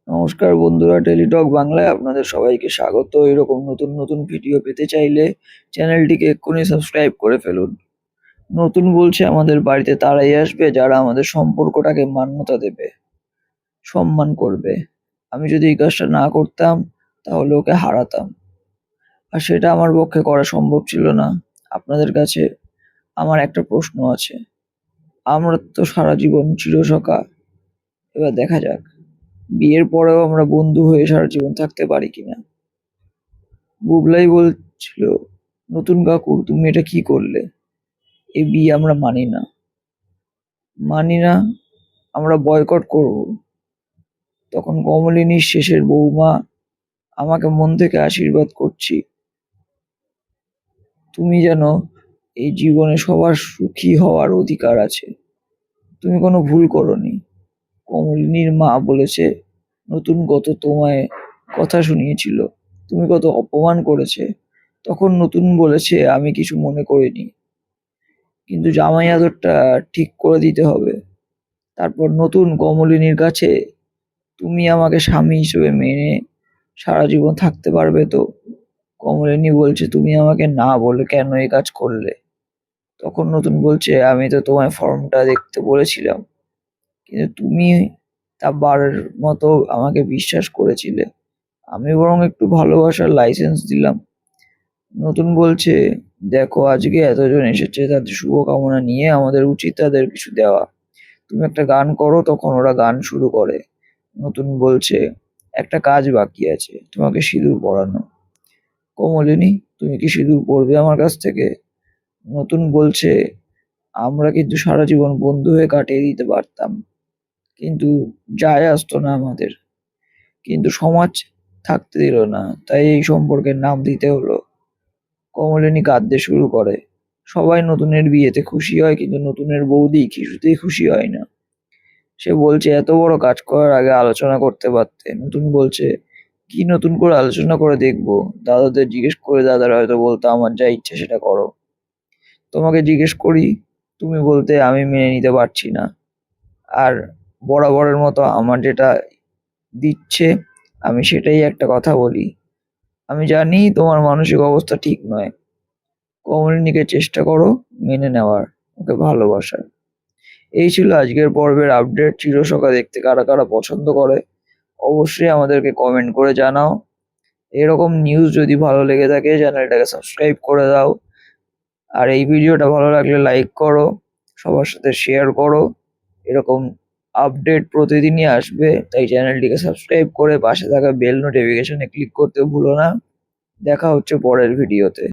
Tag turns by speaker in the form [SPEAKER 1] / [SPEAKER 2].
[SPEAKER 1] নমস্কার বন্ধুরা, টেলিটক বাংলায় আপনাদের সবাইকে স্বাগত। এরকম নতুন নতুন ভিডিও পেতে চাইলে চ্যানেলটিকে এক্ষুনি সাবস্ক্রাইব করে ফেলুন। নতুন বলছে আমাদের বাড়িতে তারাই আসবে যারা আমাদের সম্পর্কটাকে মান্যতা দেবে, সম্মান করবে। আমি যদি এই কাজটা না করতাম তাহলে ওকে হারাতাম, আর সেটা আমার পক্ষে করা সম্ভব ছিল না। আপনাদের কাছে আমার একটা প্রশ্ন আছে। আমরা তো সারা জীবন চিরসখা, এবার দেখা যাক বিয়ের পরেও আমরা বন্ধু হয়ে সারা জীবন থাকতে পারি কিনা। বুবলাই বলছিল, নতুন কাকু তুমি এটা কি করলে? এই বিয়ে আমরা মানি না, মানি না, আমরা বয়কট করব। তখন কমলিনীর শেষের বৌমা আমাকে মন থেকে আশীর্বাদ করছি, তুমি যেন এই জীবনে সবার সুখী হওয়ার অধিকার আছে, তুমি কোনো ভুল করনি। কমলিনীর মা বলেছে, নতুন কত তোমায় কথা শুনিয়েছিল, তুমি কত অপমান করেছে। তখন নতুন বলেছে আমি কিছু মনে করিনি, কিন্তু জামাই আদরটা ঠিক করে দিতে হবে। তারপর নতুন কমলিনীর কাছে, তুমি আমাকে স্বামী হিসেবে মেনে সারা জীবন থাকতে পারবে তো? কমলিনী বলছে, তুমি আমাকে না বলে কেন এই কাজ করলে? তখন নতুন বলছে, আমি তো তোমায় ফর্মটা দেখতে বলেছিলাম, কিন্তু তুমি তা বারের মতো আমাকে বিশ্বাস করেছিলে। আমি বরং একটু ভালোবাসার লাইসেন্স দিলাম। নতুন বলছে, দেখো আজকে এতজন এসেছে, তাদের শুভকামনা নিয়ে আমাদের উচিত তাদের কিছু দেওয়া। তুমি একটা গান করো, তখন ওরা গান শুরু করে। নতুন বলছে, একটা কাজ বাকি আছে, তোমাকে সিঁদুর পরানো। কমলিনী, তুমি কি সিঁদুর পরবে আমার কাছ থেকে? নতুন বলছে, আমরা কিন্তু সারা জীবন বন্ধু হয়ে কাটিয়ে দিতে পারতাম, কিন্তু যায় আসতো না আমাদের। কিন্তু সমাজ থাকতে দিল না, তাই এই সম্পর্কের নাম দিতে হলো। কমলিনী কাঁদতে শুরু করে। সবাই নতুনের বিয়েতে খুশি হয়, কিন্তু নতুনের বৌদি কিছুতেই খুশি হয় না। সে বলছে, এত বড় কাজ করার আগে আলোচনা করতে পারতে। নতুন বলছে, কি নতুন করে আলোচনা করে দেখবো? দাদাদের জিজ্ঞেস করে দাদারা হয়তো বলতো আমার যা ইচ্ছে সেটা করো। তোমাকে জিজ্ঞেস করি, তুমি বলতে আমি মেনে নিতে পারছি না। আর বরাবরের মতো আমার যেটা দিচ্ছে আমি সেটাই একটা কথা বলি। আমি জানি তোমার মানসিক অবস্থা ঠিক নয়। কমলিনীকে চেষ্টা করো মেনে নেওয়ার, ওকে ভালোবাসার। এই ছিল আজকের পর্বের আপডেট। চিরসখা দেখতে কারা কারা পছন্দ করে অবশ্যই আমাদেরকে কমেন্ট করে জানাও। এরকম নিউজ যদি ভালো লেগে থাকে চ্যানেলটাকে সাবস্ক্রাইব করে দাও। আর এই ভিডিওটা ভালো লাগলে লাইক করো, সবার সাথে শেয়ার করো। এরকম আপডেট প্রতিদিনই আসবে, তাই চ্যানেলটিকে সাবস্ক্রাইব করে পাশে থাকা বেল নোটিফিকেশনে ক্লিক করতে ভুলো না। দেখা হচ্ছে পরের ভিডিওতে।